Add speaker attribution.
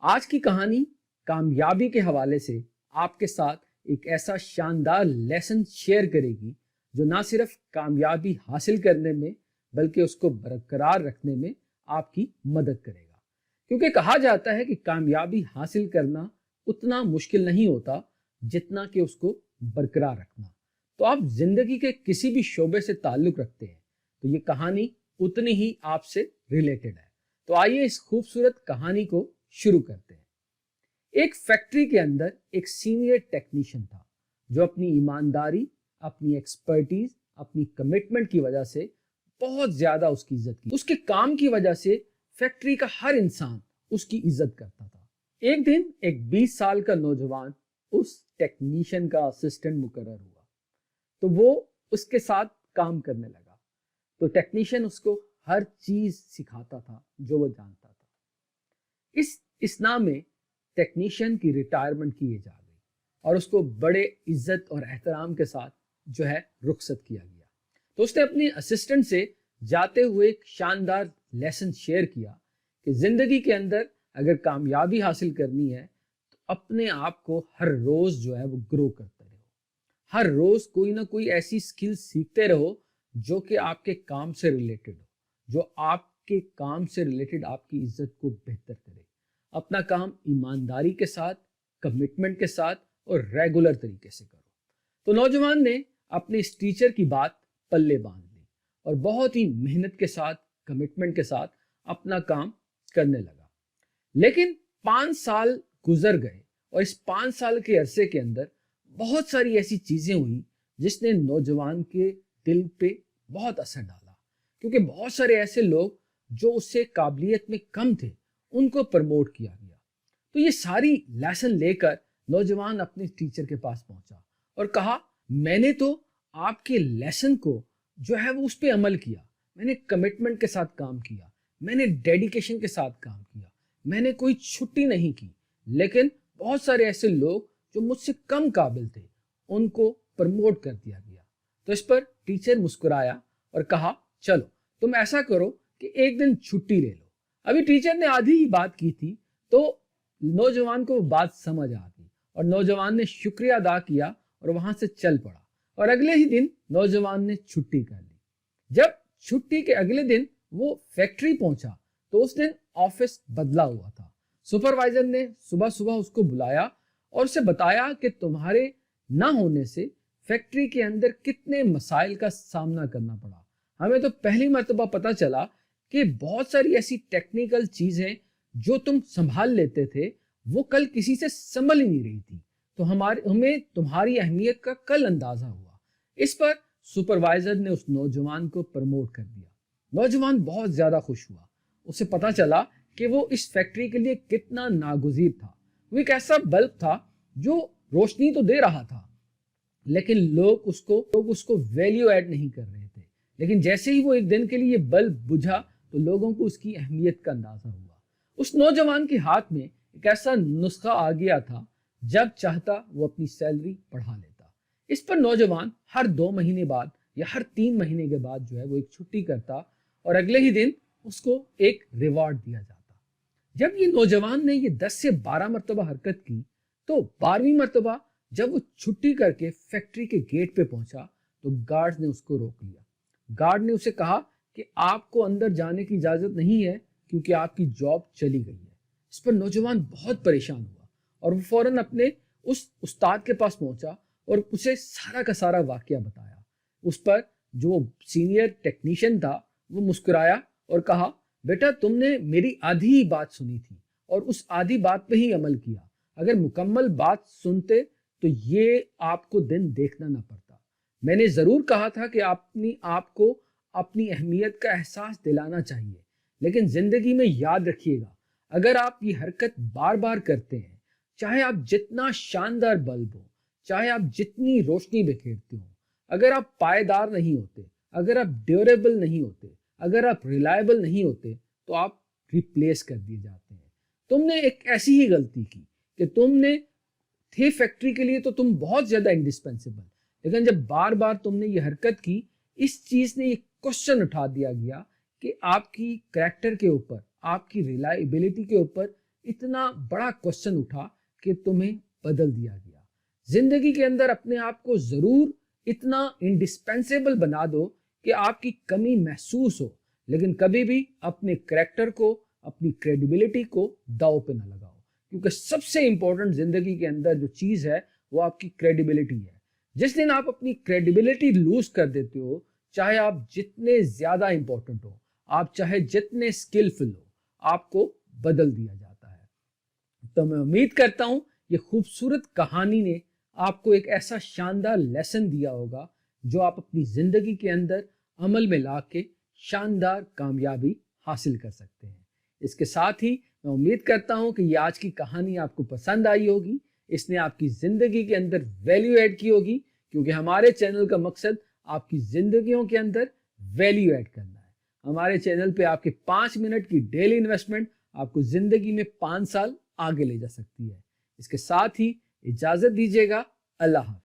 Speaker 1: آج کی کہانی کامیابی کے حوالے سے آپ کے ساتھ ایک ایسا شاندار لیسن شیئر کرے گی جو نہ صرف کامیابی حاصل کرنے میں بلکہ اس کو برقرار رکھنے میں آپ کی مدد کرے گا، کیونکہ کہا جاتا ہے کہ کامیابی حاصل کرنا اتنا مشکل نہیں ہوتا جتنا کہ اس کو برقرار رکھنا۔ تو آپ زندگی کے کسی بھی شعبے سے تعلق رکھتے ہیں تو یہ کہانی اتنی ہی آپ سے ریلیٹڈ ہے۔ تو آئیے اس خوبصورت کہانی کو شروع کرتے ہیں۔ ایک فیکٹری کے اندر ایک سینئر ٹیکنیشین تھا جو اپنی ایمانداری، اپنی ایکسپرٹیز، اپنی کمٹمنٹ کی وجہ سے بہت زیادہ اس کی عزت کی۔ اس کے کام کی وجہ سے فیکٹری کا ہر انسان اس کی عزت کرتا تھا۔ ایک دن ایک 20 سال کا نوجوان اس ٹیکنیشین کا اسسٹنٹ مقرر ہوا تو وہ اس کے ساتھ کام کرنے لگا۔ تو ٹیکنیشین اس کو ہر چیز سکھاتا تھا جو وہ جانتا تھا۔ اس اثناء میں ٹیکنیشین کی ریٹائرمنٹ کی ایج آ گئی اور اس کو بڑے عزت اور احترام کے ساتھ رخصت کیا گیا۔ تو اس نے اپنی اسسٹنٹ سے جاتے ہوئے ایک شاندار لیسن شیئر کیا کہ زندگی کے اندر اگر کامیابی حاصل کرنی ہے تو اپنے آپ کو ہر روز وہ گرو کرتے رہو، ہر روز کوئی نہ کوئی ایسی سکل سیکھتے رہو جو کہ آپ کے کام سے ریلیٹڈ ہو، جو آپ کے کام سے ریلیٹڈ آپ کی عزت کو بہتر کرے۔ اپنا کام ایمانداری کے ساتھ، کمٹمنٹ کے ساتھ اور ریگولر طریقے سے کرو۔ تو نوجوان نے اپنے اس ٹیچر کی بات پلے باندھ لی اور بہت ہی محنت کے ساتھ، کمٹمنٹ کے ساتھ اپنا کام کرنے لگا۔ لیکن 5 سال گزر گئے اور اس 5 سال کے عرصے کے اندر بہت ساری ایسی چیزیں ہوئی جس نے نوجوان کے دل پہ بہت اثر ڈالا، کیونکہ بہت سارے ایسے لوگ جو اس سے قابلیت میں کم تھے ان کو پروموٹ کیا گیا۔ تو یہ ساری لیسن لے کر نوجوان اپنے ٹیچر کے پاس پہنچا اور کہا، میں نے تو آپ کے لیسن کو وہ اس پہ عمل کیا، میں نے کمٹمنٹ کے ساتھ کام کیا، میں نے ڈیڈیکیشن کے ساتھ کام کیا، میں نے کوئی چھٹی نہیں کی، لیکن بہت سارے ایسے لوگ جو مجھ سے کم قابل تھے ان کو پروموٹ کر دیا گیا۔ تو اس پر ٹیچر مسکرایا اور کہا، چلو تم ایسا کرو کہ ایک دن چھٹی لے لو۔ ابھی ٹیچر نے آدھی ہی بات کی تھی تو نوجوان کو وہ بات سمجھ آ گئی اور نوجوان نے شکریہ ادا کیا اور وہاں سے چل پڑا، اور اگلے ہی دن نوجوان نے چھٹی کر لی۔ جب چھٹی کے اگلے دن وہ فیکٹری پہنچا تو اس دن آفس بدلا ہوا تھا۔ سپروائزر نے صبح صبح اس کو بلایا اور اسے بتایا کہ تمہارے نہ ہونے سے فیکٹری کے اندر کتنے مسائل کا سامنا کرنا پڑا۔ ہمیں تو پہلی مرتبہ پتا چلا کہ بہت ساری ایسی ٹیکنیکل چیزیں جو تم سنبھال لیتے تھے وہ کل کسی سے سنبھل ہی نہیں رہی تھی، تو ہمیں تمہاری اہمیت کا کل اندازہ ہوا۔ اس پر سپروائزر نے اس نوجوان کو پروموٹ کر دیا۔ نوجوان بہت زیادہ خوش ہوا، اسے پتا چلا کہ وہ اس فیکٹری کے لیے کتنا ناگزیر تھا۔ وہ ایک ایسا بلب تھا جو روشنی تو دے رہا تھا لیکن لوگ اس کو ویلیو ایڈ نہیں کر رہے تھے۔ لیکن جیسے ہی وہ ایک دن کے لیے بلب بجھا تو لوگوں کو اس کی اہمیت کا اندازہ ہوا۔ اس نوجوان کے ہاتھ میں ایک ایسا نسخہ آ گیا تھا، جب چاہتا وہ اپنی سیلری بڑھا لیتا۔ اس پر نوجوان ہر 2 مہینے بعد یا ہر 3 مہینے کے بعد وہ ایک چھٹی کرتا اور اگلے ہی دن اس کو ایک ریوارڈ دیا جاتا۔ جب یہ نوجوان نے یہ 10 سے 12 مرتبہ حرکت کی تو 12ویں مرتبہ جب وہ چھٹی کر کے فیکٹری کے گیٹ پہ پہنچا تو گارڈ نے اس کو روک لیا۔ گارڈ نے اسے کہا کہ آپ کو اندر جانے کی اجازت نہیں ہے کیونکہ آپ کی جاب چلی گئی ہے۔ اس پر نوجوان بہت پریشان ہوا اور وہ فوراً اپنے اس استاد کے پاس پہنچا اور اسے سارا کا سارا واقعہ بتایا۔ اس پر جو سینئر ٹیکنیشین تھا وہ مسکرایا اور کہا، بیٹا تم نے میری آدھی ہی بات سنی تھی اور اس آدھی بات پہ ہی عمل کیا۔ اگر مکمل بات سنتے تو یہ آپ کو دن دیکھنا نہ پڑتا۔ میں نے ضرور کہا تھا کہ آپ کو اپنی اہمیت کا احساس دلانا چاہیے، لیکن زندگی میں یاد رکھیے گا، اگر آپ یہ حرکت بار بار کرتے ہیں، چاہے آپ جتنا شاندار بلب ہو، چاہے آپ جتنی روشنی بکھیرتے ہو، اگر آپ پائیدار نہیں ہوتے، اگر آپ ڈیوریبل نہیں ہوتے، اگر آپ ریلائبل نہیں ہوتے تو آپ ریپلیس کر دیے جاتے ہیں۔ تم نے ایک ایسی ہی غلطی کی کہ تم نے تھے فیکٹری کے لیے تو تم بہت زیادہ انڈسپینسیبل، لیکن جب بار بار تم نے یہ حرکت کی، اس چیز نے یہ کوشچن اٹھا دیا گیا کہ آپ کی کریکٹر کے اوپر، آپ کی ریلائبلٹی کے اوپر اتنا بڑا کوشچن اٹھا کہ تمہیں بدل دیا گیا۔ زندگی کے اندر اپنے آپ کو ضرور اتنا انڈسپینسیبل بنا دو کہ آپ کی کمی محسوس ہو، لیکن کبھی بھی اپنے کریکٹر کو، اپنی کریڈیبلٹی کو داؤ پہ نہ لگاؤ، کیونکہ سب سے امپورٹنٹ زندگی کے اندر جو چیز ہے وہ آپ کی کریڈیبلٹی ہے۔ جس دن آپ اپنی کریڈیبلٹی لوز کر دیتے ہو، چاہے آپ جتنے زیادہ امپورٹنٹ ہو، آپ چاہے جتنے اسکلفل ہو، آپ کو بدل دیا جاتا ہے۔ تو میں امید کرتا ہوں یہ خوبصورت کہانی نے آپ کو ایک ایسا شاندار لیسن دیا ہوگا جو آپ اپنی زندگی کے اندر عمل میں لا کے شاندار کامیابی حاصل کر سکتے ہیں۔ اس کے ساتھ ہی میں امید کرتا ہوں کہ یہ آج کی کہانی آپ کو پسند آئی ہوگی، اس نے آپ کی زندگی کے اندر ویلیو ایڈ کی ہوگی، کیونکہ ہمارے چینل کا مقصد آپ کی زندگیوں کے اندر ویلیو ایڈ کرنا ہے۔ ہمارے چینل پہ آپ کے 5 منٹ کی ڈیلی انویسٹمنٹ آپ کو زندگی میں 5 سال آگے لے جا سکتی ہے۔ اس کے ساتھ ہی اجازت دیجیے گا، اللہ حافظ۔